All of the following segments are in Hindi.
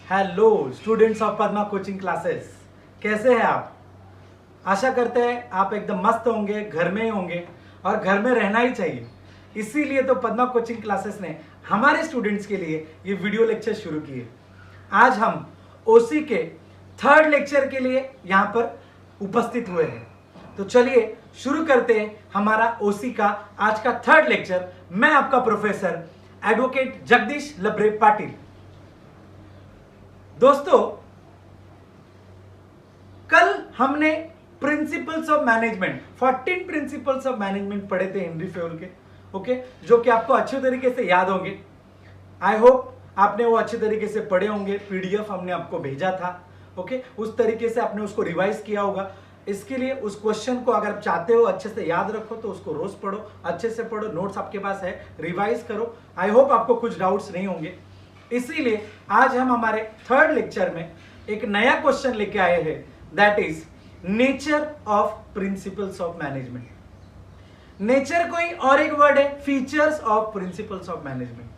Hello students of Padma coaching classes, कैसे हैं आप? आशा करते हैं आप एकदम मस्त होंगे, घर में ही होंगे और घर में रहना ही चाहिए। इसीलिए तो पद्मा कोचिंग क्लासेस ने हमारे स्टूडेंट्स के लिए ये वीडियो लेक्चर शुरू किए। आज हम ओसी के थर्ड लेक्चर के लिए यहाँ पर उपस्थित हुए हैं। तो चलिए शुरू करते हैं हमारा ओसी का आज का थर्ड लेक्चर। मैं आपका प्रोफेसर एडवोकेट जगदीश लब्रे पाटिल। दोस्तों, कल हमने principles of management 14 principles of management पढ़े थे हेनरी फेवल के, ओके, जो कि आपको अच्छे तरीके से याद होंगे। आई होप आपने वो अच्छे तरीके से पढ़े होंगे। पीडीएफ हमने आपको भेजा था, ओके, उस तरीके से आपने उसको रिवाइज किया होगा। इसके लिए उस क्वेश्चन को अगर आप चाहते हो अच्छे से याद रखो तो उसको रोज पढ़ो, अच्छे से पढ़ो, नोट्स आपके पास है, रिवाइज करो। आई होप आपको कुछ डाउट्स नहीं होंगे। इसीलिए आज हम हमारे थर्ड लेक्चर में एक नया क्वेश्चन लेके आए हैं, that is nature of principles of management. Nature कोई और एक वर्ड है features of principles of management,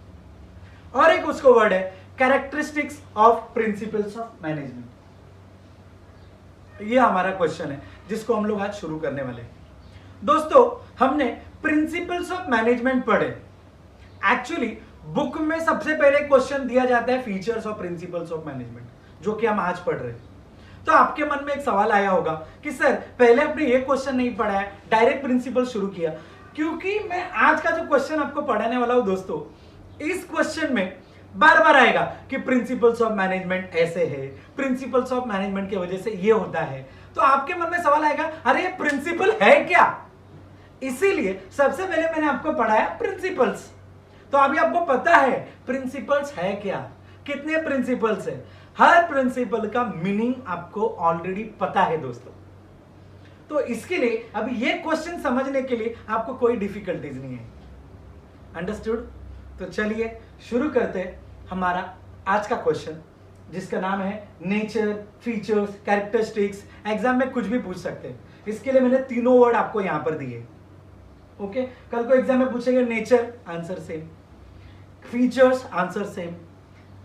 और एक उसको वर्ड है characteristics of principles of management. ये हमारा क्वेश्चन है जिसको हम लोग आज शुरू करने वाले हैं। दोस्तों, हमने प्रिंसिपल्स ऑफ मैनेजमेंट पढ़े। एक्चुअली बुक में सबसे पहले क्वेश्चन दिया जाता है features of principles of management, जो कि हम आज पढ़ रहे हैं। तो आपके मन में एक सवाल आया होगा कि सर पहले आपने ये क्वेश्चन नहीं पढ़ा है, डायरेक्ट प्रिंसिपल शुरू किया। क्योंकि मैं आज का जो क्वेश्चन आपको पढ़ाने वाला हूं दोस्तों, इस क्वेश्चन में बार बार आएगा कि प्रिंसिपल्स ऑफ मैनेजमेंट ऐसे है, प्रिंसिपल्स ऑफ मैनेजमेंट की वजह से ये होता है। तो आपके मन में सवाल आएगा, अरे ये प्रिंसिपल है क्या? इसीलिए सबसे पहले मैंने आपको पढ़ाया प्रिंसिपल्स। तो अभी आपको पता है प्रिंसिपल्स है क्या, कितने प्रिंसिपल्स है, हर प्रिंसिपल का मीनिंग आपको ऑलरेडी पता है दोस्तों। तो इसके लिए अभी ये क्वेश्चन समझने के लिए आपको कोई डिफिकल्टीज नहीं है। अंडरस्टूड? तो चलिए शुरू करते हैं हमारा आज का क्वेश्चन, जिसका नाम है नेचर, फीचर्स, कैरेक्टरिस्टिक्स। एग्जाम में कुछ भी पूछ सकते हैं। इसके लिए मैंने तीनों वर्ड आपको यहां पर दिए, ओके। कल को एग्जाम में पूछेंगे nature, answer same, features answer same,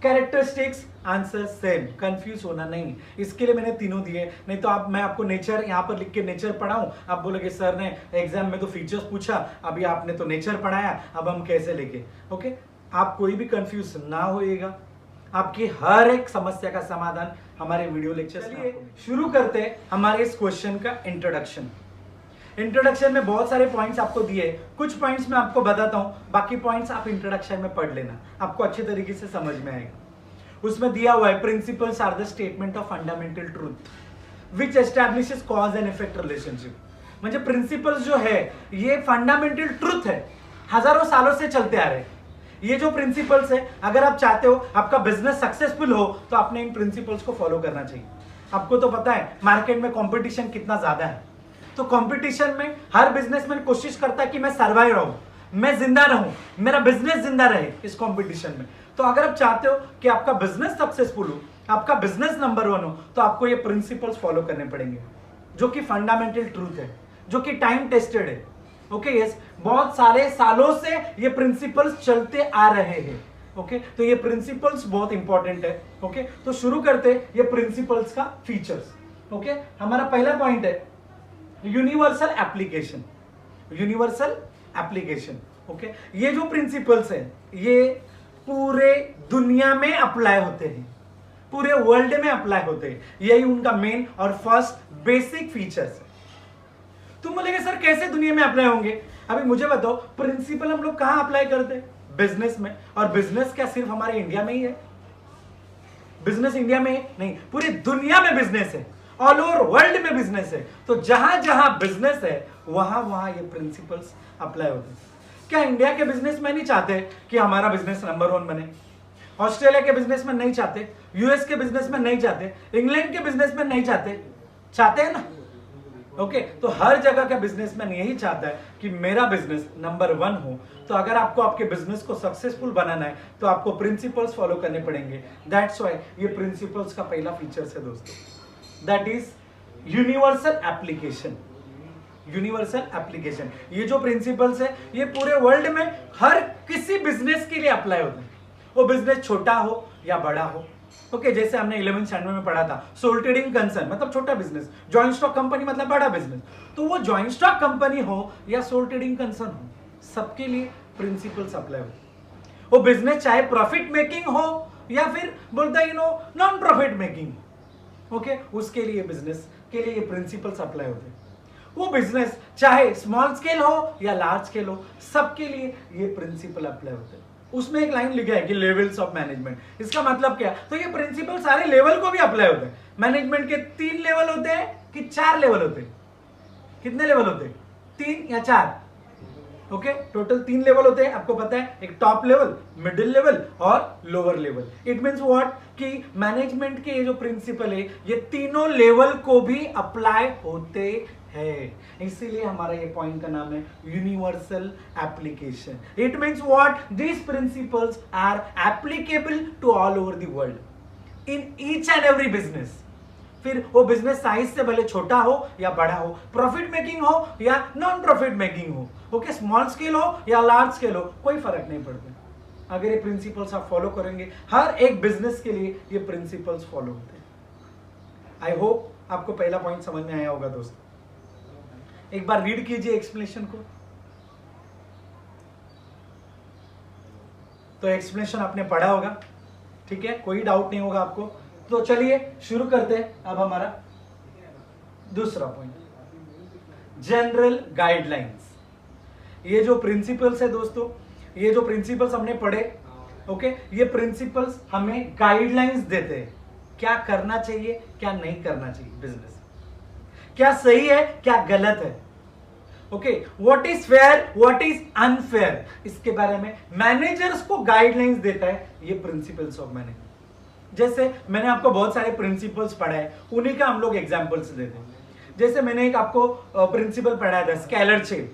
characteristics answer same. Confuse होना नहीं, इसके लिए मैंने तीनों दिए। नहीं तो मैं आपको नेचर यहां पर लिख के नेचर पढ़ाऊं, आप बोलोगे सर ने एग्जाम में तो फीचर्स पूछा, अभी आपने तो नेचर पढ़ाया, अब हम कैसे लेके, ओके। आप कोई भी कंफ्यूज ना होइएगा, आपकी हर एक समस्या का समाधान हमारे वीडियो लेक्चर में। शुरू करते हैं हमारे इस क्वेश्चन का इंट्रोडक्शन। इंट्रोडक्शन में बहुत सारे पॉइंट्स आपको दिए, कुछ पॉइंट्स मैं आपको बताता हूं, बाकी पॉइंट्स आप इंट्रोडक्शन में पढ़ लेना, आपको अच्छे तरीके से समझ में आएगा। उसमें दिया हुआ है principles are the statement of fundamental truth which establishes cause and effect relationship. म्हणजे प्रिंसिपल्स जो है ये फंडामेंटल ट्रूथ है, हजारों सालों से चलते आ रहे हैं। ये जो प्रिंसिपल्स है, अगर आप चाहते हो आपका बिजनेस सक्सेसफुल हो तो आपने इन प्रिंसिपल्स को फॉलो करना चाहिए। आपको तो पता है मार्केट में कंपटीशन कितना ज्यादा है, तो कंपटीशन में हर बिजनेसमैन कोशिश करता है कि मैं सर्वाइव रहूं, मैं जिंदा रहूं, मेरा बिजनेस जिंदा रहे इस कंपटीशन में। तो अगर आप चाहते हो कि आपका बिजनेस सक्सेसफुल हो, आपका बिजनेस नंबर 1 हो, तो आपको ये प्रिंसिपल्स फॉलो करने पड़ेंगे, जो कि फंडामेंटल ट्रूथ है, जो कि टाइम टेस्टेड है, ओके। यस, बहुत सारे सालों से ये प्रिंसिपल्स चलते आ रहे हैं, ओके। तो ये प्रिंसिपल्स बहुत इंपॉर्टेंट है, ओके। तो शुरू करते हैं ये प्रिंसिपल्स का फीचर्स, ओके। हमारा पहला पॉइंट है universal application. Universal application, okay. ये जो प्रिंसिपल्स है ये पूरे दुनिया में अप्लाई होते हैं, पूरे वर्ल्ड में अप्लाई होते हैं, यही उनका मेन और फर्स्ट बेसिक फीचर्स है। तुम बोलेगे सर कैसे दुनिया में अप्लाई होंगे? अभी मुझे बताओ, प्रिंसिपल हम लोग कहां अप्लाई करते हैं? बिजनेस में। और बिजनेस क्या सिर्फ हमारे इंडिया में ही है? बिजनेस इंडिया में है? नहीं, पूरी दुनिया में बिजनेस है, ऑल ओवर वर्ल्ड में बिजनेस है। तो जहां जहां बिजनेस है वहां वहां ये प्रिंसिपल्स अप्लाई होते हैं। क्या इंडिया के बिजनेसमैन नहीं चाहते कि हमारा बिजनेस नंबर 1 बने? ऑस्ट्रेलिया के बिजनेसमैन नहीं चाहते, यूएस के बिजनेसमैन नहीं चाहते, इंग्लैंड के बिजनेसमैन नहीं चाहते? चाहते हैं ना, ओके। तो हर जगह का बिजनेसमैन यही चाहता है कि मेरा बिजनेस नंबर 1 हो। तो अगर आपको आपके बिजनेस को सक्सेसफुल बनाना है तो आपको प्रिंसिपल्स फॉलो करने पड़ेंगे। दैट्स व्हाई ये प्रिंसिपल्स का पहला फीचर्स है दोस्तों, that is universal application. Universal application, ये जो प्रिंसिपल्स है ये पूरे वर्ल्ड में हर किसी बिजनेस के लिए अप्लाई होते हैं, वो बिजनेस छोटा हो या बड़ा हो, ओके जैसे हमने 11th स्टैंडर्ड में पढ़ा था सोल ट्रेडिंग कंसर्न मतलब छोटा बिजनेस, जॉइंट स्टॉक कंपनी मतलब बड़ा बिजनेस। तो वो जॉइंट स्टॉक कंपनी हो या सोल ट्रेडिंग कंसर्न हो, सबके लिए प्रिंसिपल्स अप्लाई हो। वो बिजनेस चाहे प्रॉफिट मेकिंग हो या फिर बोलता है नॉन प्रॉफिट मेकिंग, ओके उसके लिए बिजनेस के लिए ये प्रिंसिपल्स अप्लाई होते हैं। वो बिजनेस चाहे स्मॉल स्केल हो या लार्ज स्केल हो, सबके लिए ये प्रिंसिपल अप्लाई होते हैं। उसमें एक लाइन लिखा है कि लेवल्स ऑफ मैनेजमेंट। इसका मतलब क्या? तो ये प्रिंसिपल सारे लेवल को भी अप्लाई होते हैं। मैनेजमेंट के 3 लेवल होते हैं कि 4 लेवल होते हैं? कितने लेवल होते हैं? 3 या 4? ओके टोटल 3 लेवल होते हैं, आपको पता है, एक टॉप लेवल, मिडिल लेवल और lower level. It means what कि मैनेजमेंट के ये जो प्रिंसिपल है ये तीनों लेवल को भी अप्लाई होते है, इसीलिए हमारा ये पॉइंट का नाम है universal application. It means what these principles are applicable to all over the world in each and every business. फिर वो बिजनेस साइज से भले छोटा हो या बड़ा हो, प्रॉफिट मेकिंग हो या नॉन प्रॉफिट मेकिंग हो, ओके स्मॉल स्केल हो या लार्ज स्केल हो, कोई फर्क नहीं पड़ता। अगर ये प्रिंसिपल्स आप फॉलो करेंगे, हर एक बिजनेस के लिए ये प्रिंसिपल्स फॉलो होते हैं। आई होप आपको पहला पॉइंट समझ में आया होगा दोस्तों। एक बार रीड कीजिए एक्सप्लेनेशन को। तो एक्सप्लेनेशन आपने पढ़ा होगा, ठीक है, कोई डाउट नहीं होगा आपको। तो चलिए शुरू करते हैं। अब हमारा दूसरा पॉइंट, जनरल गाइडलाइंस। ये जो प्रिंसिपल्स है दोस्तों, ये जो प्रिंसिपल्स हमने पढ़े, ओके, ये प्रिंसिपल्स हमें गाइडलाइंस देते हैं, क्या करना चाहिए क्या नहीं करना चाहिए बिजनेस, क्या सही है क्या गलत है, okay what is fair what is unfair, इसके बारे में मैनेजर्स को गाइडलाइंस देता है ये प्रिंसिपल्स ऑफ मैनेजमेंट। जैसे मैंने आपको बहुत सारे प्रिंसिपल्स पढ़ाए, उन्हीं का हम लोग एग्जांपल्स देते हैं। जैसे मैंने एक आपको प्रिंसिपल पढ़ाया था स्केलर चेन,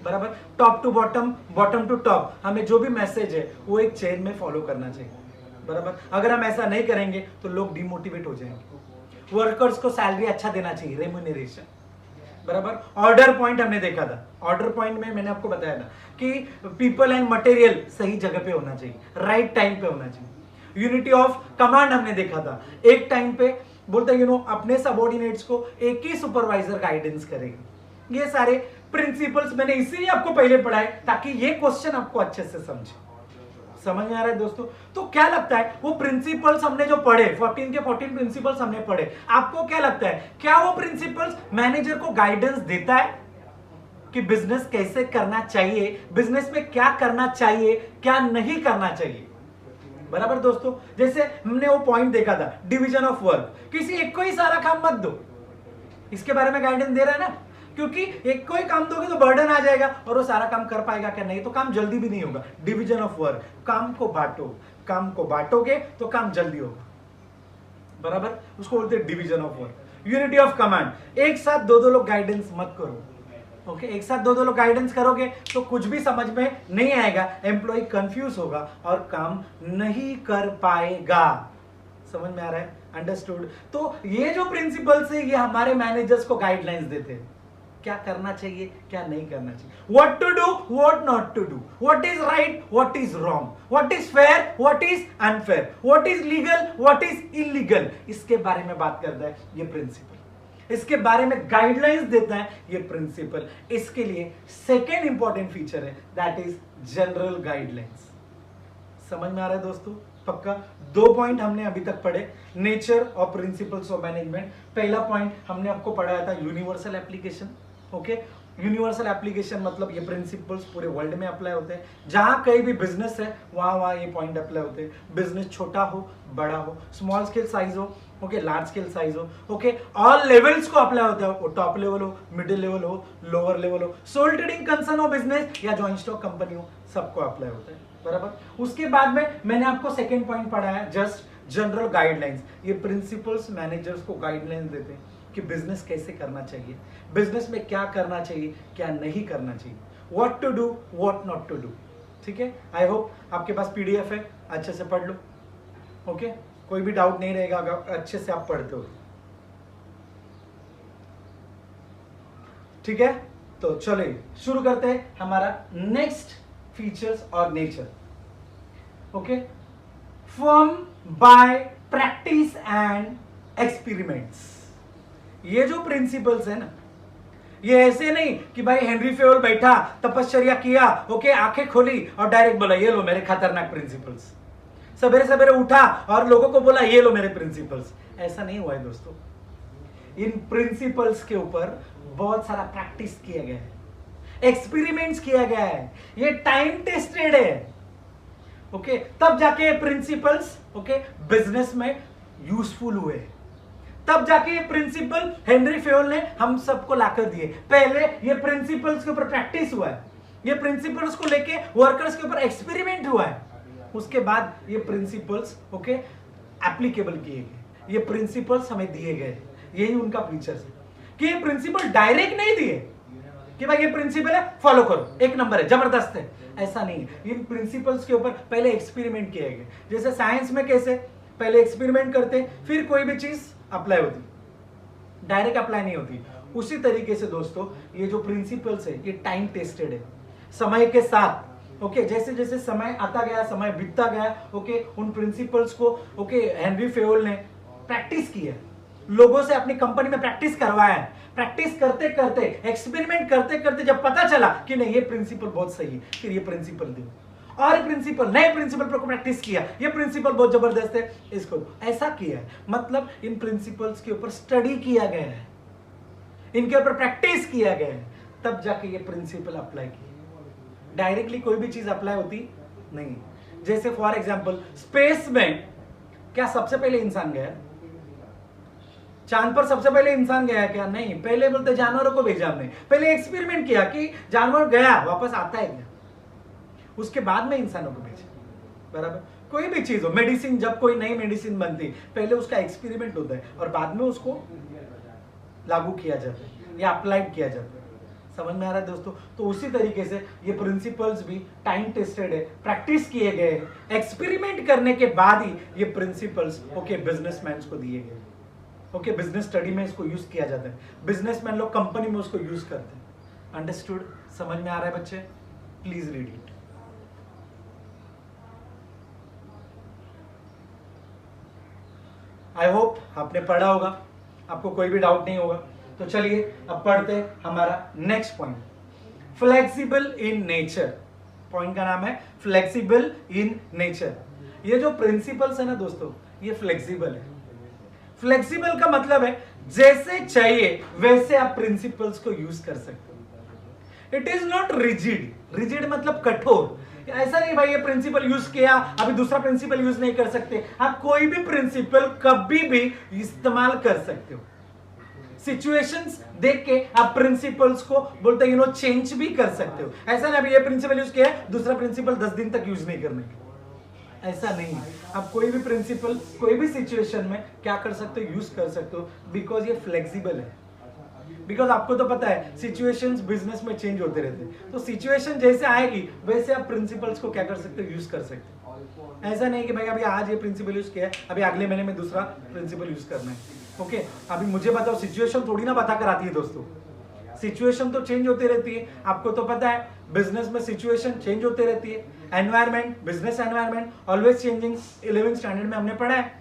बराबर, top to bottom, bottom to top, हमें जो भी मैसेज है वो एक चेन में फॉलो करना चाहिए, बराबर। अगर हम ऐसा नहीं करेंगे तो लोग डिमोटिवेट हो जाएंगे। वर्कर्स को सैलरी अच्छा देना चाहिए, रेम्यूनरेशन, बराबर। ऑर्डर पॉइंट हमने देखा था, ऑर्डर पॉइंट में मैंने आपको बताया था कि पीपल एंड मटेरियल सही जगह पे होना चाहिए, राइट टाइम पे होना चाहिए। यूनिटी ऑफ कमांड हमने देखा था, एक टाइम पे बोलते अपने सबऑर्डिनेट्स को एक ही सुपरवाइजर गाइडेंस करेगी। ये सारे प्रिंसिपल्स मैंने इसीलिए आपको पहले पढ़ाए ताकि ये क्वेश्चन आपको अच्छे से समझ में आ रहा है दोस्तों। तो क्या लगता है वो प्रिंसिपल्स हमने जो पढ़े, 14 के 14 प्रिंसिपल्स हमने पढ़े, आपको क्या लगता है क्या वो प्रिंसिपल्स मैनेजर को गाइडेंस देता है कि बिजनेस कैसे करना चाहिए, बिजनेस में क्या करना चाहिए क्या नहीं करना चाहिए, बराबर दोस्तों। जैसे हमने वो पॉइंट देखा था डिवीजन ऑफ वर्क, किसी एक को ही सारा काम मत दो, इसके बारे में गाइडेंस दे रहा है ना, क्योंकि एक को ही काम दोगे तो बर्डन आ जाएगा और वो सारा काम कर पाएगा क्या, नहीं तो काम जल्दी भी नहीं होगा। डिवीजन ऑफ वर्क, काम को बांटो, काम को बांटोगे तो काम जल्दी होगा, बराबर, उसको बोलते हैं division of work. Unity of command, एक साथ दो लोग गाइडेंस मत करो, ओके एक साथ दो लोग गाइडेंस करोगे तो कुछ भी समझ में नहीं आएगा, एम्प्लॉय कंफ्यूज होगा और काम नहीं कर पाएगा। समझ में आ रहा है, अंडरस्टूड। तो ये जो प्रिंसिपल्स है ये हमारे मैनेजर्स को गाइडलाइंस देते हैं क्या करना चाहिए क्या नहीं करना चाहिए, what to do what not to do, what is right what is wrong, what is fair what is unfair, what is legal what is illegal, इसके बारे में बात करता है ये प्रिंसिपल, इसके बारे में गाइडलाइंस देता है ये प्रिंसिपल। इसके लिए सेकेंड इंपॉर्टेंट फीचर है दैट इज जनरल गाइडलाइंस। समझ में आ रहा है दोस्तों, पक्का। 2 पॉइंट हमने अभी तक पढ़े, नेचर और प्रिंसिपल्स ऑफ मैनेजमेंट। पहला पॉइंट हमने आपको पढ़ाया था universal application, okay universal application मतलब ये प्रिंसिपल्स पूरे वर्ल्ड में अप्लाई होते हैं, जहां कहीं भी बिजनेस है वहां ये पॉइंट अप्लाई होते हैं। बिजनेस छोटा हो बड़ा हो, स्मॉल स्केल साइज हो, ओके लार्ज स्केल साइज हो, ओके ऑल लेवल्स को अप्लाई होता है, वो टॉप लेवल हो, मिडिल लेवल हो, लोअर लेवल हो, सोल ट्रेडिंग कंसर्न हो बिजनेस या जॉइंट स्टॉक कंपनी हो, सबको अप्लाई होता है, बराबर। उसके बाद में मैंने आपको सेकेंड पॉइंट पढ़ाया जस्ट जनरल गाइडलाइंस। ये प्रिंसिपल्स मैनेजर्स को गाइडलाइंस देते हैं कि बिजनेस कैसे करना चाहिए, बिजनेस में क्या करना चाहिए क्या नहीं करना चाहिए, what to do what not to do, ठीक है। आई होप आपके पास पीडीएफ है, अच्छे से पढ़ लो, ओके कोई भी डाउट नहीं रहेगा अगर अच्छे से आप पढ़ते हो, ठीक है। तो चलिए शुरू करते हैं हमारा नेक्स्ट फीचर्स और nature, okay. Firm bye practice and experiments. ये जो प्रिंसिपल्स है ना, ये ऐसे नहीं कि भाई हेनरी फेयोल बैठा, तपश्चर्या किया, ओके, आंखें खोली और डायरेक्ट बोला ये लो मेरे खतरनाक प्रिंसिपल्स, सवेरे सवेरे उठा और लोगों को बोला ये लो मेरे प्रिंसिपल्स। ऐसा नहीं हुआ है दोस्तों। इन प्रिंसिपल्स के ऊपर बहुत सारा प्रैक्टिस किया गया है, एक्सपेरिमेंट्स किया गया है, ये टाइम टेस्टेड है, ओके, तब जाके प्रिंसिपल्स, ओके, बिजनेस में यूजफुल हुए, तब जाके ये प्रिंसिपल हेनरी फेयोल ने हम सबको लाकर दिए। पहले ये प्रिंसिपल्स के ऊपर प्रैक्टिस हुआ है, ये प्रिंसिपल्स को लेके वर्कर्स के ऊपर एक्सपेरिमेंट हुआ है, उसके बाद ये प्रिंसिपल्स, ओके, एप्लीकेबल किए गए, ये प्रिंसिपल्स हमें दिए गए। यही उनका फीचर्स है कि ये प्रिंसिपल डायरेक्ट नहीं दिए कि भाई ये प्रिंसिपल है फॉलो करो, एक नंबर है, जबरदस्त है, ऐसा नहीं है। इन प्रिंसिपल्स के ऊपर पहले एक्सपेरिमेंट किए गए। जैसे साइंस में कैसे पहले एक्सपेरिमेंट करते फिर कोई भी चीज अप्लाई होती, डायरेक्ट अप्लाई नहीं होती, उसी तरीके से दोस्तों ये जो प्रिंसिपल्स है ये टाइम टेस्टेड है, समय के साथ, ओके, जैसे जैसे समय आता गया, समय बीतता गया, ओके, उन प्रिंसिपल्स को, ओके, हेनरी फेयोल ने प्रैक्टिस की है, लोगों से अपनी कंपनी में प्रैक्टिस करवाया है। प्रैक्टिस करते करते, एक्सपेरिमेंट करते करते जब पता चला कि नहीं ये प्रिंसिपल बहुत सही है, फिर ये प्रिंसिपल दो, और प्रिंसिपल, नए प्रिंसिपल पर प्रैक्टिस किया, ये प्रिंसिपल बहुत जबरदस्त है, इसको ऐसा किया है। मतलब इन प्रिंसिपल्स के ऊपर स्टडी किया गया है, इनके ऊपर प्रैक्टिस किया गया है, तब जाके ये प्रिंसिपल अप्लाई किया। डायरेक्टली कोई भी चीज अप्लाई होती नहीं। जैसे फॉर एग्जाम्पल स्पेस में क्या सबसे पहले इंसान गया? चांद पर सबसे पहले इंसान गया क्या? नहीं, पहले बोलते जानवरों को भेजा हमने, पहले एक्सपेरिमेंट किया कि जानवर गया वापस आता है क्या, उसके बाद में इंसानों को भेजा, बराबर। कोई भी चीज हो, मेडिसिन, जब कोई नई मेडिसिन बनती पहले उसका एक्सपेरिमेंट होता है और बाद में उसको लागू किया जाता है या अप्लाइड किया जाता है। समझ में आ रहा है दोस्तों? तो उसी तरीके से ये प्रिंसिपल्स भी टाइम टेस्टेड है, प्रैक्टिस किए गए, एक्सपेरिमेंट करने के बाद ही ये प्रिंसिपल्स, ओके, बिजनेसमैन को दिए गए। ओके, बिजनेस स्टडी में इसको यूज किया जाता है, बिजनेसमैन लोग कंपनी में उसको यूज करते हैं। अंडरस्टूड? समझ में आ रहा है बच्चे? Please read it. I hope आपने पढ़ा होगा, आपको कोई भी डाउट नहीं होगा। तो चलिए अब पढ़ते हैं हमारा next point, flexible in nature. Point का नाम है फ्लेक्सिबल इन नेचर। ये जो प्रिंसिपल्स है ना दोस्तों, ये फ्लेक्सिबल है। फ्लेक्सिबल का मतलब है जैसे चाहिए वैसे आप प्रिंसिपल्स को यूज कर सकते हो। It is not rigid. Rigid मतलब कठोर। ऐसा नहीं भाई ये प्रिंसिपल यूज किया अभी दूसरा प्रिंसिपल यूज नहीं कर सकते। आप कोई भी प्रिंसिपल कभी भी इस्तेमाल कर सकते हो। सिचुएशंस देख के आप प्रिंसिपल्स को बोलते चेंज भी कर सकते हो। ऐसा नहीं अभी ये प्रिंसिपल यूज किया दूसरा प्रिंसिपल 10 दिन तक यूज नहीं करने का, ऐसा नहीं है। आप कोई भी प्रिंसिपल कोई भी सिचुएशन में क्या कर सकते हो, यूज कर सकते हो, बिकॉज ये फ्लेक्सिबल है। बिकॉज आपको तो पता है सिचुएशंस बिजनेस में चेंज होते रहते हैं, तो सिचुएशन जैसे आएगी वैसे आप प्रिंसिपल्स को क्या कर सकते हो, यूज कर सकते हो। ऐसा नहीं कि भाई अभी आज ये प्रिंसिपल यूज किया है, अभी अगले महीने में दूसरा प्रिंसिपल यूज करना है। ओके, अभी मुझे बताओ, सिचुएशन थोड़ी ना बता कर आती है दोस्तों, सिचुएशन तो चेंज होती रहती है। आपको तो पता है बिजनेस में सिचुएशन चेंज होती रहती है। Environment, business environment always changing, 11th standard में हमने पढ़ा है,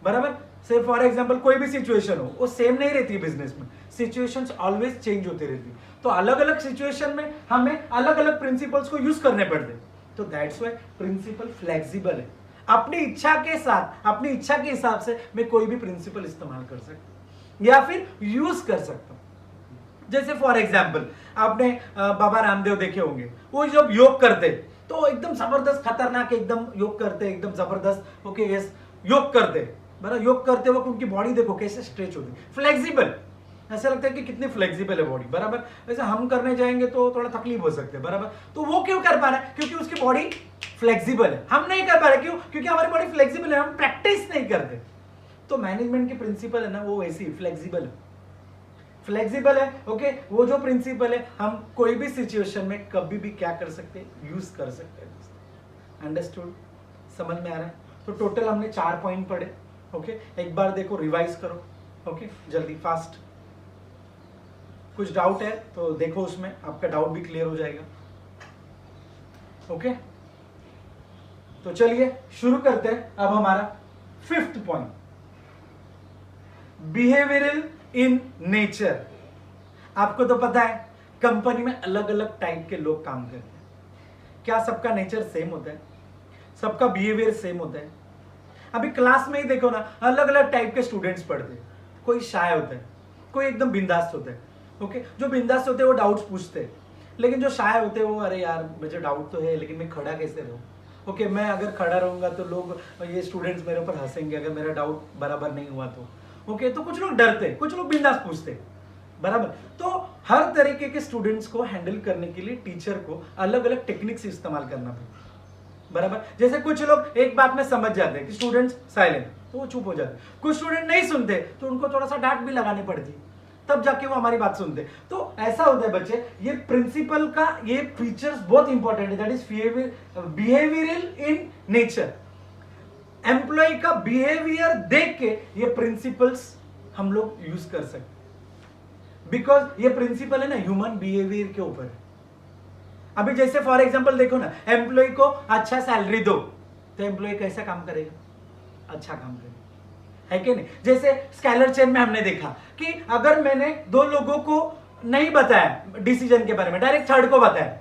बराबर। से फॉर एग्जांपल कोई भी सिचुएशन हो वो सेम नहीं रहती है बिजनेस में, सिचुएशंस ऑलवेज चेंज होती रहती है। तो अलग अलग सिचुएशन में हमें अलग अलग प्रिंसिपल्स को यूज करने पड़ते हैं। तो दैट्स व्हाई प्रिंसिपल फ्लेक्सिबल है। अपनी इच्छा के साथ, अपनी इच्छा के हिसाब से मैं कोई भी प्रिंसिपल इस्तेमाल कर सकता हूं या फिर यूज कर सकता हूं। जैसे फॉर एग्जाम्पल आपने बाबा रामदेव देखे होंगे, वो जब योग करते तो एकदम जबरदस्त खतरनाक एकदम योग करते, एकदम जबरदस्त, ओके, यस, योग करते, बराबर। योग करते वक्त उनकी बॉडी देखो कैसे स्ट्रेच होती, फ्लेक्सिबल। ऐसा लगता है कि कितनी फ्लेक्सिबल है बॉडी, बराबर। वैसे हम करने जाएंगे तो थोड़ा तकलीफ हो सकते हैं, बराबर। तो वो क्यों कर पा रहा है? क्योंकि उसकी बॉडी फ्लेक्सिबल है। हम नहीं कर पा रहे, क्यों? क्योंकि हमारी बॉडी फ्लेक्सिबल है, हम प्रैक्टिस नहीं करते। तो मैनेजमेंट की प्रिंसिपल है ना, वो वैसी फ्लेक्सिबल है, फ्लेक्सिबल है। ओके, वो जो प्रिंसिपल है हम कोई भी सिचुएशन में कभी भी क्या कर सकते हैं, यूज कर सकते हैं। अंडरस्टूड? समझ में आ रहा है? तो टोटल हमने 4 पॉइंट पढ़े। ओके, एक बार देखो, रिवाइज करो। ओके, जल्दी, फास्ट। कुछ डाउट है तो देखो, उसमें आपका डाउट भी क्लियर हो जाएगा। ओके, तो चलिए शुरू करते हैं अब हमारा fifth point, behavioural in nature. आपको तो पता है कंपनी में अलग अलग टाइप के लोग काम करते हैं। क्या सबका नेचर सेम होता है? सबका बिहेवियर सेम होता है? अभी क्लास में ही देखो ना, अलग अलग टाइप के स्टूडेंट्स पढ़ते हैं। कोई शाय होता है, कोई एकदम बिंदास होता है। ओके, जो बिंदास होते हैं वो डाउट्स पूछते हैं, लेकिन जो शाय होते हैं वो, अरे यार मुझे डाउट तो है लेकिन मैं खड़ा कैसे रहूं? ओके, मैं अगर खड़ा रहूंगा तो लोग, ये स्टूडेंट्स मेरे ऊपर हंसेंगे अगर मेरा डाउट बराबर नहीं हुआ तो। ओके, तो कुछ लोग डरते, कुछ लोग बिंदास पूछते, बराबर। तो हर तरीके के स्टूडेंट्स को हैंडल करने के लिए टीचर को अलग अलग टेक्निक्स इस्तेमाल करना पड़ता है, बराबर। जैसे कुछ लोग एक बात में समझ जाते हैं कि स्टूडेंट्स साइलेंट, तो वो चुप हो जाते। कुछ स्टूडेंट नहीं सुनते तो उनको थोड़ा सा डांट भी लगानी पड़ती, तब जाके वो हमारी बात सुनते। तो ऐसा होता है बच्चे, ये प्रिंसिपल का ये फीचर्स बहुत इंपॉर्टेंट है, that is behavioural in nature. Employee का बिहेवियर देख के ये प्रिंसिपल्स हम लोग यूज कर सकते, बिकॉज ये प्रिंसिपल है ना ह्यूमन बिहेवियर के ऊपर है। अभी जैसे फॉर एग्जांपल देखो ना, एम्प्लॉय को अच्छा सैलरी दो तो एम्प्लॉय कैसा काम करेगा? अच्छा काम करेगा, है कि नहीं? जैसे स्केलर चेन में हमने देखा कि अगर मैंने दो लोगों को नहीं बताया डिसीजन के बारे में, डायरेक्ट थर्ड को बताया,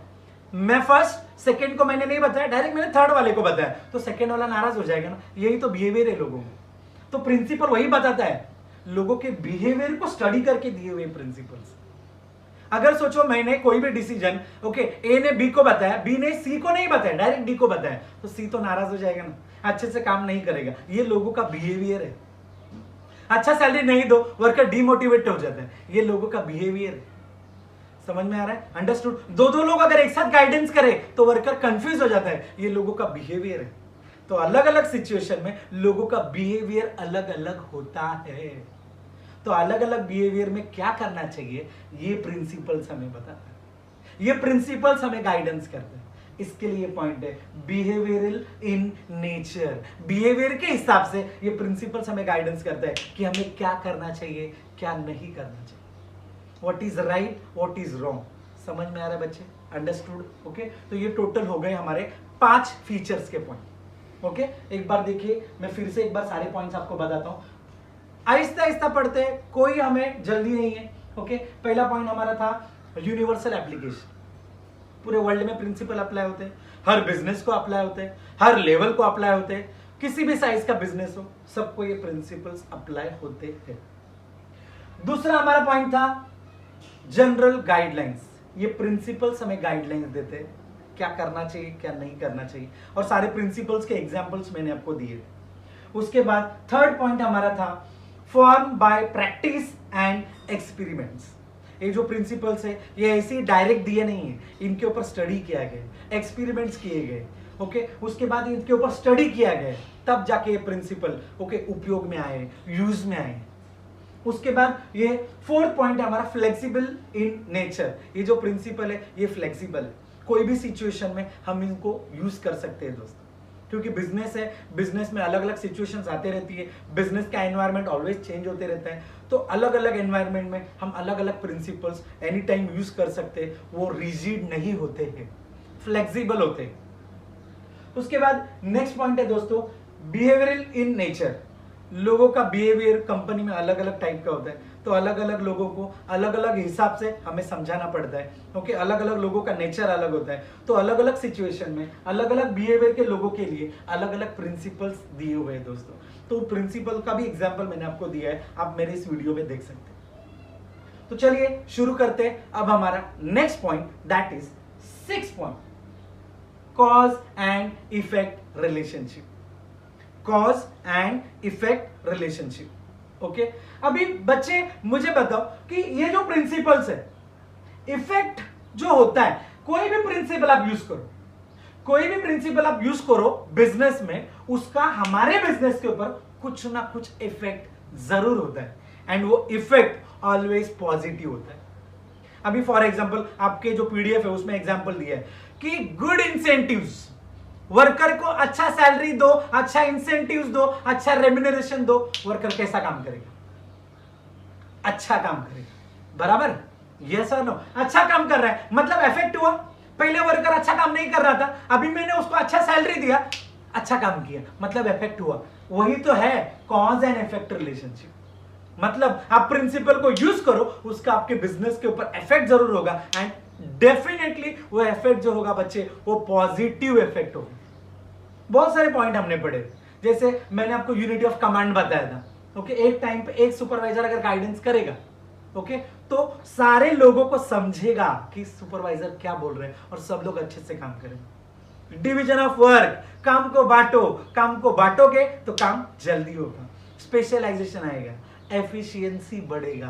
मैं फर्स्ट सेकंड को मैंने नहीं बताया, डायरेक्ट मैंने थर्ड वाले को बताया, तो सेकंड वाला नाराज हो जाएगा ना। यही तो बिहेवियर है लोगों को। तो प्रिंसिपल वही बताता है, लोगों के बिहेवियर को स्टडी करके दिए हुए प्रिंसिपल्स। अगर सोचो मैंने कोई भी डिसीजन, ओके, ए ने बी को बताया, बी ने सी को नहीं बताया, डायरेक्ट डी को बताया, तो सी तो नाराज हो जाएगा ना, अच्छे से काम नहीं करेगा। ये लोगों का बिहेवियर है। अच्छा सैलरी नहीं दो, वर्कर डिमोटिवेट हो जाता है, ये लोगों का बिहेवियर है। समझ में आ रहा है? अंडरस्टूड? दो लोग अगर एक साथ गाइडेंस करे तो वर्कर कंफ्यूज हो जाता है, ये लोगों का बिहेवियर है। तो अलग अलग सिचुएशन में लोगों का बिहेवियर अलग अलग होता है। तो अलग अलग बिहेवियर में क्या करना चाहिए, ये प्रिंसिपल्स हमें बताता है, ये प्रिंसिपल्स हमें गाइडेंस करते हैं। इसके लिए पॉइंट है बिहेवियरल इन नेचर। बिहेवियर के हिसाब से ये प्रिंसिपल्स हमें गाइडेंस करता है कि हमें क्या करना चाहिए, क्या नहीं करना चाहिए, what is right, what is wrong. समझ में आ रहा है बच्चे? अंडरस्टूड? ओके, तो ये टोटल हो गए हमारे 5 फीचर्स के पॉइंट। ओके, एक बार देखिए, मैं फिर से एक बार सारे पॉइंट्स आपको बताता हूं, आहिस्ता आहिस्ता पढ़ते हैं, कोई हमें जल्दी नहीं है। ओके, पहला पॉइंट हमारा था यूनिवर्सल एप्लीकेशन। पूरे वर्ल्ड में प्रिंसिपल अप्लाई होते हैं, हर बिजनेस को अप्लाई होते हैं, हर लेवल को अप्लाई होते हैं, किसी भी साइज का बिजनेस हो सबको ये प्रिंसिपल्स अप्लाई होते हैं। दूसरा हमारा पॉइंट था जनरल गाइडलाइंस। ये प्रिंसिपल्स हमें गाइडलाइंस देते हैं, क्या करना चाहिए क्या नहीं करना चाहिए, और सारे प्रिंसिपल्स के एग्जांपल्स मैंने आपको दिए थे। उसके बाद थर्ड पॉइंट हमारा था form by practice and experiments. ये जो प्रिंसिपल्स है ये ऐसे डायरेक्ट दिए नहीं है, इनके ऊपर स्टडी किया गया, एक्सपेरिमेंट्स किए गए। ओके, उसके बाद इनके ऊपर स्टडी किया गया, तब जाके ये प्रिंसिपल ओके उपयोग में आए, यूज में आए। उसके बाद ये फोर्थ पॉइंट है हमारा फ्लेक्सिबल इन नेचर। ये जो प्रिंसिपल है ये फ्लेक्सिबल है, कोई भी सिचुएशन में हम इनको यूज कर सकते हैं दोस्तों, क्योंकि बिजनेस है, बिजनेस में अलग अलग सिचुएशंस आते रहती है, बिजनेस का एनवायरनमेंट ऑलवेज चेंज होते रहता है, तो अलग अलग एनवायरनमेंट में हम अलग अलग प्रिंसिपल्स एनी टाइम यूज कर सकते हैं। वो रिजिड नहीं होते हैं, फ्लेक्सिबल होते हैं। उसके बाद नेक्स्ट पॉइंट है दोस्तों बिहेवियरल इन नेचर। लोगों का बिहेवियर कंपनी में अलग अलग टाइप का होता है, तो अलग अलग लोगों को अलग अलग हिसाब से हमें समझाना पड़ता है। ओके, अलग अलग लोगों का नेचर अलग होता है, तो अलग अलग सिचुएशन में अलग अलग बिहेवियर के लोगों के लिए अलग अलग प्रिंसिपल्स दिए हुए हैं दोस्तों। तो प्रिंसिपल का भी एग्जाम्पल मैंने आपको दिया है, आप मेरे इस वीडियो में देख सकते हैं। तो चलिए शुरू करते हैं अब हमारा next point, that is 6th point, cause and effect relationship. Cause and effect relationship. Okay, अभी बच्चे मुझे बताओ कि ये जो प्रिंसिपल्स है, इफेक्ट जो होता है, कोई भी प्रिंसिपल आप यूज करो, कोई भी प्रिंसिपल आप यूज करो बिजनेस में, उसका हमारे बिजनेस के ऊपर कुछ ना कुछ इफेक्ट जरूर होता है, एंड वो इफेक्ट ऑलवेज पॉजिटिव होता है। अभी फॉर एग्जांपल आपके जो पीडीएफ है उसमें एग्जांपल दिया है कि गुड इंसेंटिव्स, वर्कर को अच्छा सैलरी दो, अच्छा इंसेंटिव्स दो, अच्छा रेम्यूनरेशन दो, वर्कर कैसा काम करेगा? अच्छा काम करेगा, बराबर? यस और नो? अच्छा काम कर रहा है मतलब इफेक्ट हुआ। पहले वर्कर अच्छा काम नहीं कर रहा था, अभी मैंने उसको अच्छा सैलरी दिया, अच्छा काम किया, मतलब इफेक्ट हुआ। वही तो है कॉज एंड इफेक्ट रिलेशनशिप। मतलब आप प्रिंसिपल को यूज करो, उसका आपके बिजनेस के ऊपर इफेक्ट जरूर होगा, एंड डेफिनेटली वो इफेक्ट जो होगा बच्चे, वो पॉजिटिव इफेक्ट होगा। बहुत सारे पॉइंट हमने पढ़े, जैसे मैंने आपको यूनिटी ऑफ कमांड बताया था। ओके, एक टाइम पे एक सुपरवाइजर अगर गाइडेंस करेगा, ओके, तो सारे लोगों को समझेगा कि सुपरवाइजर क्या बोल रहे हैं और सब लोग अच्छे से काम करेंगे। डिवीजन ऑफ वर्क, काम को बांटो, काम को बांटोगे तो काम जल्दी होगा, स्पेशलाइजेशन आएगा, एफिशिएंसी बढ़ेगा।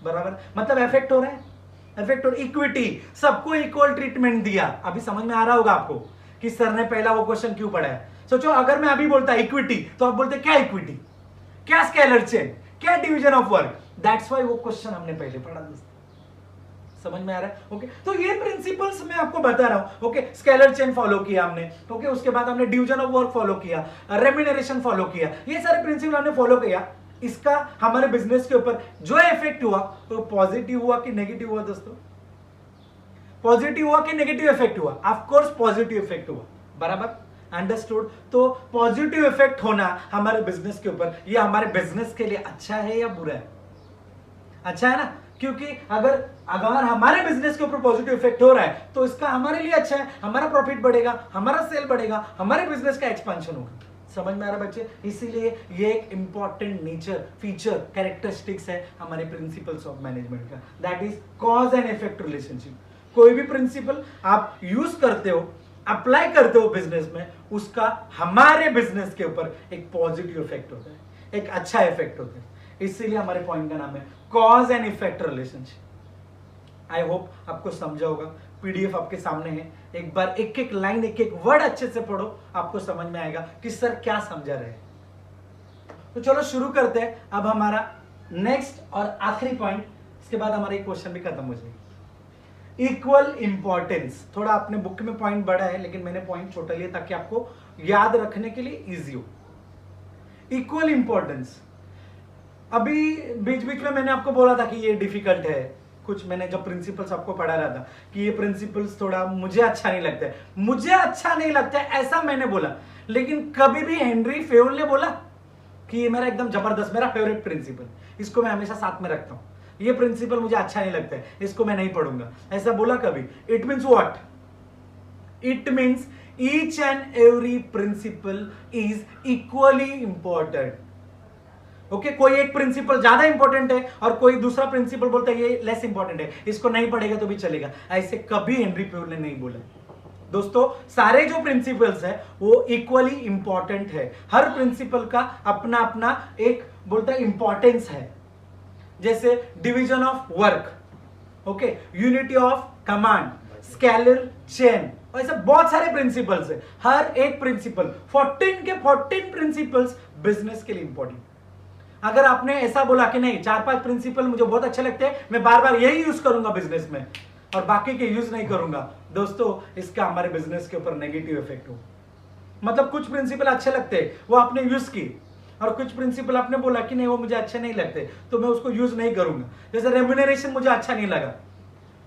बराबर, मतलब इफेक्ट हो रहा है, इफेक्ट। और इक्विटी, सबको इक्वल ट्रीटमेंट दिया। अभी समझ में आ रहा होगा आपको कि सर ने पहला वो क्वेश्चन क्यों पढ़ा है। सोचो अगर मैं अभी बोलता इक्विटी, तो आप बोलते क्या इक्विटी, क्या स्केलर चेन, क्या division of work. That's why वो क्वेश्चन हमने पहले पढ़ा दोस्तों। समझ में आ रहा है? ओके, तो ये प्रिंसिपल्स मैं आपको बता रहा हूं। ओके, स्केलर चेन फॉलो किया हमने, ओके, उसके बाद हमने डिवीजन ऑफ वर्क फॉलो किया, रेम्यूनरेशन फॉलो किया, ये सारे प्रिंसिपल हमने फॉलो किया। इसका हमारे बिजनेस के ऊपर जो इफेक्ट हुआ, तो पॉजिटिव हुआ कि नेगेटिव हुआ दोस्तों? पॉजिटिव हुआ कि नेगेटिव इफेक्ट हुआ? ऑफ कोर्स पॉजिटिव इफेक्ट हुआ। बराबर, अंडरस्टूड? तो पॉजिटिव इफेक्ट होना हमारे बिजनेस के ऊपर, ये हमारे बिजनेस के लिए अच्छा है या बुरा है? अच्छा है ना, क्योंकि अगर हमारे बिजनेस के ऊपर पॉजिटिव इफेक्ट हो रहा है तो इसका हमारे लिए अच्छा है, हमारा प्रॉफिट बढ़ेगा, हमारा सेल बढ़ेगा, हमारे बिजनेस का एक्सपेंशन होगा। समझ में आ रहा बच्चे? इसीलिए ये एक इंपॉर्टेंट नेचर, फीचर, कैरेक्टरिस्टिक्स है हमारे प्रिंसिपल्स ऑफ मैनेजमेंट का, that is cause and effect relationship. कोई भी प्रिंसिपल आप यूज करते हो, अप्लाई करते हो बिजनेस में, उसका हमारे बिजनेस के ऊपर एक पॉजिटिव इफेक्ट होता है, एक अच्छा इफेक्ट होता है। इसीलिए हमारे पॉइंट का नाम है cause and effect relationship. I hope आपको समझा होगा। पीडीएफ आपके सामने है, एक बार एक एक लाइन, एक एक वर्ड अच्छे से पढ़ो, आपको समझ में आएगा कि सर क्या समझा रहे हैं। तो चलो शुरू करते हैं अब हमारा नेक्स्ट और आखिरी पॉइंट, इसके बाद हमारा एक क्वेश्चन भी खत्म हो जाएगा। Equal importance. थोड़ा अपने बुक में पॉइंट बड़ा है, लेकिन मैंने पॉइंट छोटा लिया ताकि आपको याद रखने के लिए इजी हो। इक्वल इंपॉर्टेंस, अभी बीच बीच में मैंने आपको बोला था कि ये डिफिकल्ट है, कुछ मैंने जब प्रिंसिपल्स आपको पढ़ा रहा था कि ये प्रिंसिपल्स थोड़ा मुझे अच्छा नहीं लगता है, मुझे अच्छा नहीं लगता है ऐसा मैंने बोला, लेकिन कभी भी हेनरी फेयोल ने बोला कि ये मेरा एकदम जबरदस्त, मेरा फेवरेट प्रिंसिपल, इसको मैं हमेशा साथ में रखता हूं, ये प्रिंसिपल मुझे अच्छा नहीं लगता है, इसको मैं नहीं पढ़ूंगा, ऐसा बोला कभी? It means what? It means each and every principle is equally important. Okay, कोई एक प्रिंसिपल ज्यादा इंपॉर्टेंट है और कोई दूसरा प्रिंसिपल बोलता है ये लेस इंपॉर्टेंट है, इसको नहीं पढ़ेगा तो भी चलेगा, ऐसे कभी हेनरी फेयोल ने नहीं बोला। दोस्तों, सारे जो प्रिंसिपल्स है वो इक्वली इंपॉर्टेंट है, हर प्रिंसिपल का अपना अपना एक बोलता है इंपॉर्टेंस है। जैसे division of work, okay, unity of command, scalar chain, ऐसे बहुत सारे प्रिंसिपल्स है। हर एक प्रिंसिपल 14 के 14 प्रिंसिपल्स बिजनेस के लिए इंपॉर्टेंट। अगर आपने ऐसा बोला कि नहीं 4-5 प्रिंसिपल मुझे बहुत अच्छे लगते हैं, मैं बार बार यही यूज करूंगा बिजनेस में और बाकी के यूज नहीं करूंगा, दोस्तों इसका हमारे बिजनेस के ऊपर नेगेटिव इफेक्ट हो। मतलब कुछ प्रिंसिपल अच्छे लगते हैं, वो आपने यूज की, और कुछ प्रिंसिपल आपने बोला कि नहीं वो मुझे अच्छे नहीं लगते तो मैं उसको यूज नहीं करूंगा। जैसे रेम्यूनरेशन मुझे अच्छा नहीं लगा,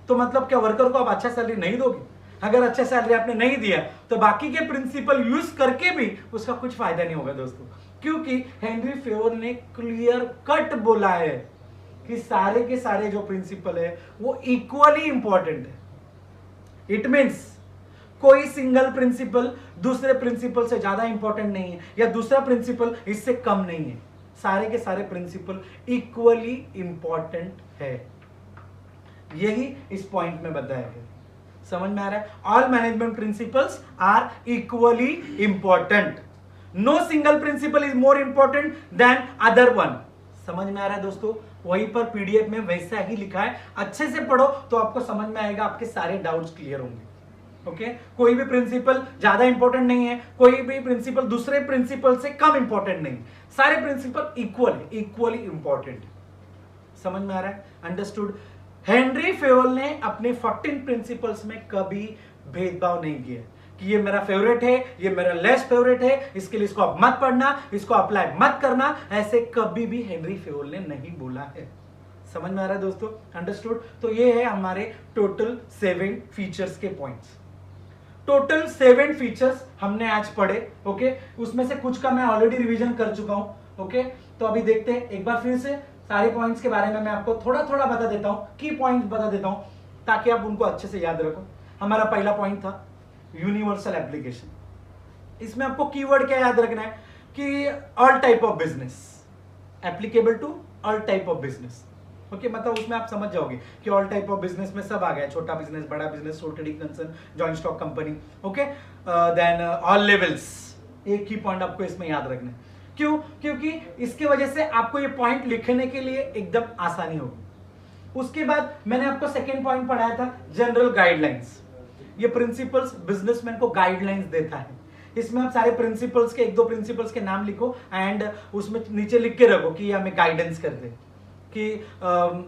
तो मतलब क्या वर्कर को आप अच्छा सैलरी नहीं दोगे? अगर अच्छा सैलरी आपने नहीं दिया तो बाकी के प्रिंसिपल यूज करके भी उसका कुछ फायदा नहीं होगा दोस्तों, क्योंकि हेनरी फेयोल ने क्लियर कट बोला है कि सारे के सारे जो प्रिंसिपल है वो इक्वली इंपॉर्टेंट है। इट मींस कोई सिंगल प्रिंसिपल दूसरे प्रिंसिपल से ज्यादा इंपॉर्टेंट नहीं है या दूसरा प्रिंसिपल इससे कम नहीं है, सारे के सारे प्रिंसिपल इक्वली इंपॉर्टेंट है। यही इस पॉइंट में बताया है। समझ में आ रहा है? All management principles are equally important, no single principle is more important than other one. समझ में आ रहा है दोस्तों? वहीं पर पीडीएफ में वैसा ही लिखा है, अच्छे से पढ़ो तो आपको समझ में आएगा, आपके सारे डाउट्स क्लियर होंगे। ओके, कोई भी प्रिंसिपल ज्यादा इंपॉर्टेंट नहीं है, कोई भी प्रिंसिपल दूसरे प्रिंसिपल से कम इंपॉर्टेंट नहीं, सारे प्रिंसिपल इक्वली इंपॉर्टेंट। समझ में आ रहा है? अंडरस्टूड? हेनरी फेयोल ने अपने 14 प्रिंसिपल्स में कभी भेदभाव नहीं किया कि ये मेरा फेवरेट है, ये मेरा लेस फेवरेट है, इसके लिए इसको आप मत पढ़ना, इसको अप्लाई मत करना, ऐसे कभी भी हेनरी फेयोल ने नहीं बोला है। समझ में आ रहा है दोस्तों? अंडरस्टूड? तो ये है हमारे टोटल 7 फीचर्स के पॉइंट्स। टोटल 7 फीचर्स हमने आज पढ़े। ओके, उसमें से कुछ का मैं ऑलरेडी रिवीजन कर चुका हूं। ओके, तो अभी देखते हैं एक बार फिर से सारे पॉइंट्स के बारे में मैं आपको थोड़ा थोड़ा बता देता हूं, की पॉइंट्स बता देता हूं ताकि आप उनको अच्छे से याद रखो। हमारा पहला पॉइंट था यूनिवर्सल एप्लीकेशन। इसमें आपको कीवर्ड क्या याद रखना है कि all type of business, applicable to all type of business. Okay, मतलब उसमें आप समझ जाओगे कि ऑल टाइप ऑफ बिजनेस में सब आ गया, छोटा बिजनेस, बड़ा business, sole trading concern, joint stock company. Okay, then all levels, एक ही पॉइंट आपको इसमें याद रखना है। क्यों? क्योंकि इसके वजह से आपको ये पॉइंट लिखने के लिए एकदम आसानी होगी। उसके बाद मैंने आपको सेकेंड पॉइंट पढ़ाया था जनरल गाइडलाइंस। ये प्रिंसिपल्स बिजनेसमैन को गाइडलाइंस देता है। इसमें आप सारे प्रिंसिपल्स के, एक दो प्रिंसिपल्स के नाम लिखो एंड उसमें नीचे लिख के रखो कि हमें गाइडेंस कर दे कि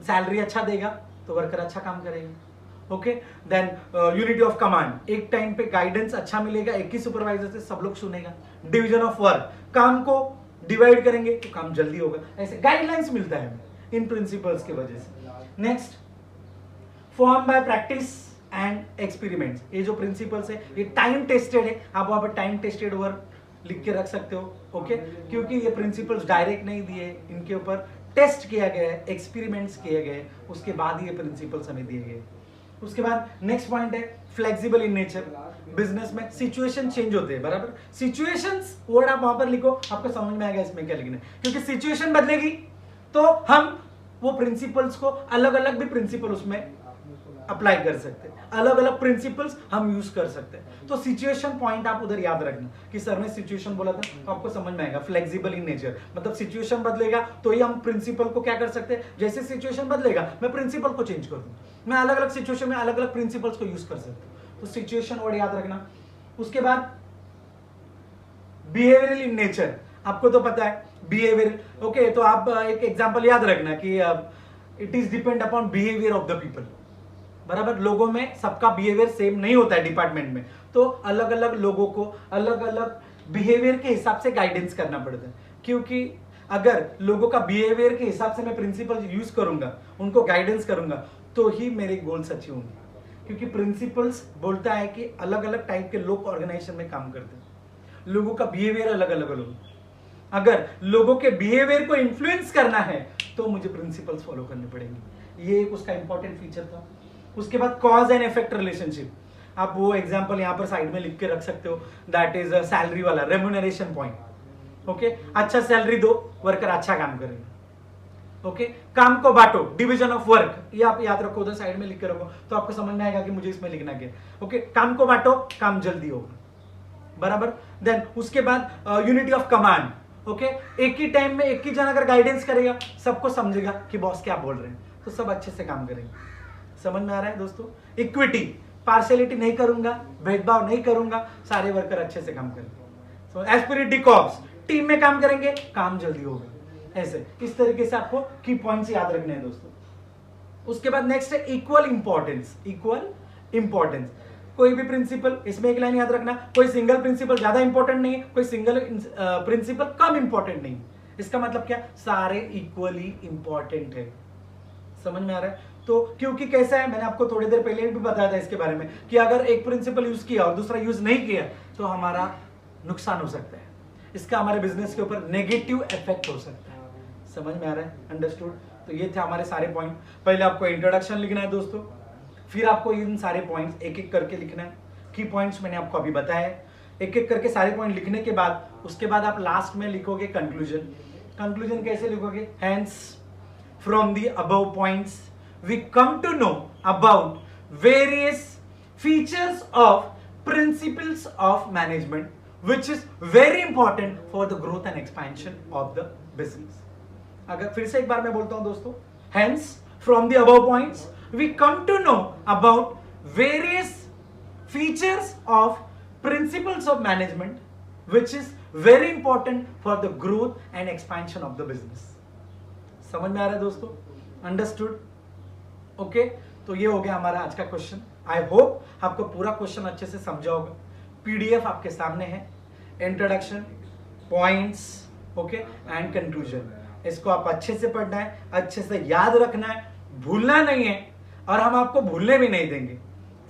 सैलरी अच्छा देगा तो वर्कर अच्छा काम करेगा। Okay, than unity of command, एक टाइम पे गाइडेंस अच्छा मिलेगा, एक ही सुपरवाइजर से सब लोग सुनेगा। डिवीजन ऑफ वर्क, काम को डिवाइड करेंगे तो काम जल्दी होगा। ऐसे गाइडलाइंस मिलता है इन प्रिंसिपल्स की वजह से। Next, form by practice and experiments. ये जो प्रिंसिपल्स है ये टाइम टेस्टेड है, आप वहां पर टाइम टेस्टेड वर्क लिख के रख सकते हो। ओके, क्योंकि ये प्रिंसिपल्स डायरेक्ट नहीं दिए, इनके ऊपर टेस्ट किया गया है, एक्सपेरिमेंट्स किए गए, उसके बाद ही ये प्रिंसिपल्स हमें दिए गए। उसके बाद नेक्स्ट पॉइंट है फ्लेक्सिबल इन नेचर। बिजनेस में सिचुएशन चेंज होते हैं, बराबर। सिचुएशंस वर्ड आप वहां पर लिखो, आपको समझ में आएगा इसमें क्या लिखना है। क्योंकि सिचुएशन बदलेगी तो हम वो प्रिंसिपल्स को अलग अलग भी प्रिंसिपल उसमें अप्लाई कर सकते हैं, अलग अलग प्रिंसिपल्स हम यूज कर सकते हैं। तो सिचुएशन पॉइंट आप उधर याद रखना कि सर ने सिचुएशन बोला था, तो आपको समझ में आएगा। फ्लेक्सिबल इन नेचर मतलब सिचुएशन बदलेगा तो ही हम प्रिंसिपल को क्या कर सकते हैं, जैसे सिचुएशन बदलेगा मैं प्रिंसिपल को चेंज कर दूं, मैं अलग अलग सिचुएशन में अलग अलग प्रिंसिपल्स को यूज कर सकता हूं। तो सिचुएशन वर्ड याद रखना। उसके बाद बिहेवियरल इन नेचर, आपको तो पता है बिहेवियर। ओके, तो आप एक एग्जांपल याद रखना कि it is depend upon behaviour of the people, बराबर। लोगों में सबका बिहेवियर सेम नहीं होता है डिपार्टमेंट में, तो अलग अलग लोगों को अलग अलग बिहेवियर के हिसाब से गाइडेंस करना पड़ता है। क्योंकि अगर लोगों का बिहेवियर के हिसाब से मैं प्रिंसिपल यूज करूंगा, उनको गाइडेंस करूंगा, तो ही मेरे गोल्स अचीव होंगे। क्योंकि प्रिंसिपल्स बोलता है कि अलग अलग टाइप के लोग ऑर्गेनाइजेशन में काम करते हैं, लोगों का बिहेवियर अलग अलग होगा। अगर लोगों के बिहेवियर को इन्फ्लुएंस करना है तो मुझे प्रिंसिपल्स फॉलो करने पड़ेंगे। ये एक उसका इंपॉर्टेंट फीचर था। उसके बाद कॉज एंड इफेक्ट रिलेशनशिप, आप वो एग्जांपल यहां पर साइड में लिख के रख सकते हो, दैट इज सैलरी वाला रेम्यूनरेशन पॉइंट। ओके, अच्छा सैलरी दो, वर्कर अच्छा काम करेंगे। ओके, काम को बांटो, डिवीजन ऑफ वर्क, ये आप याद रखो, उधर साइड में लिख के रखो तो आपको समझ में आएगा कि मुझे इसमें लिखना क्या। ओके, काम को बांटो, काम जल्दी होगा, बराबर। देन उसके बाद यूनिटी ऑफ कमांड। ओके, एक ही टाइम में एक ही जन अगर गाइडेंस करेगा, सबको समझेगा कि बॉस क्या बोल रहे हैं, तो सब अच्छे से काम करेंगे। समझ में आ रहा है दोस्तों? इक्विटी, पार्शियलिटी नहीं करूंगा, भेदभाव नहीं करूंगा, सारे वर्कर अच्छे से काम करेंगे। सो एस्पिरिट डी कॉर्प्स, टीम में काम करेंगे, काम जल्दी होगा। ऐसे इस तरीके से आपको की पॉइंट्स याद रखने हैं दोस्तों। उसके बाद नेक्स्ट है इक्वल इंपॉर्टेंस। इक्वल इंपॉर्टेंस, कोई भी प्रिंसिपल, इसमें एक लाइन याद रखना, कोई सिंगल प्रिंसिपल ज्यादा इंपॉर्टेंट नहीं है, कोई सिंगल प्रिंसिपल कम इंपॉर्टेंट नहीं। इसका मतलब क्या, सारे इक्वली इंपॉर्टेंट है। समझ में आ रहा है? तो क्योंकि कैसा है, मैंने आपको थोड़ी देर पहले भी बताया था इसके बारे में कि अगर एक प्रिंसिपल यूज किया और दूसरा यूज नहीं किया तो हमारा नुकसान हो सकता है, इसका हमारे बिजनेस के ऊपर नेगेटिव इफेक्ट हो सकता है। समझ में आ रहा है? अंडरस्टूड? तो ये थे हमारे सारे पॉइंट। पहले आपको इंट्रोडक्शन लिखना है दोस्तों, फिर आपको इन सारे पॉइंट्स एक एक करके लिखना है। की पॉइंट्स मैंने आपको अभी बताया, एक एक करके सारे पॉइंट लिखने के बाद उसके बाद आप लास्ट में लिखोगे कंक्लूजन। कंक्लूजन कैसे लिखोगे? Hence from the above points we come to know about various features of principles of management which is very important for the growth and expansion of the business. अगर फिर से एक बार मैं बोलता हूं दोस्तों, hence from the above points we come to know about various features of principles of management which is very important for the growth and expansion of the business. समझ में आ रहा है दोस्तों? अंडरस्टूड? ओके, तो ये हो गया हमारा आज का क्वेश्चन। आई होप आपको पूरा क्वेश्चन अच्छे से समझा होगा। पीडीएफ आपके सामने है, introduction, points, okay, and conclusion. इसको आप अच्छे से पढ़ना है, अच्छे से याद रखना है, भूलना नहीं है, और हम आपको भूलने भी नहीं देंगे।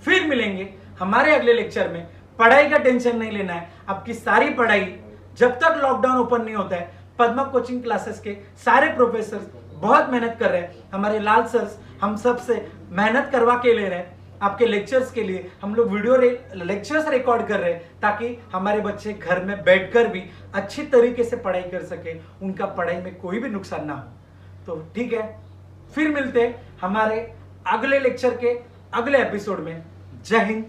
फिर मिलेंगे हमारे अगले लेक्चर में पढ़ाई का टेंशन नहीं लेना है। आपकी सारी पढ़ाई जब तक लॉकडाउन ओपन नहीं होता है, पद्मा कोचिंग क्लासेस के सारे प्रोफेसर बहुत मेहनत कर रहे हैं। हमारे लाल सर हम सब से मेहनत करवा के ले रहे हैं। आपके लेक्चर्स के लिए हम लोग वीडियो लेक्चर्स रिकॉर्ड कर रहे हैं ताकि हमारे बच्चे घर में बैठकर भी अच्छी तरीके से पढ़ाई कर सके, उनका पढ़ाई में कोई भी नुकसान ना हो। तो ठीक है, फिर मिलते हैं हमारे अगले लेक्चर के अगले एपिसोड में। जय हिंद,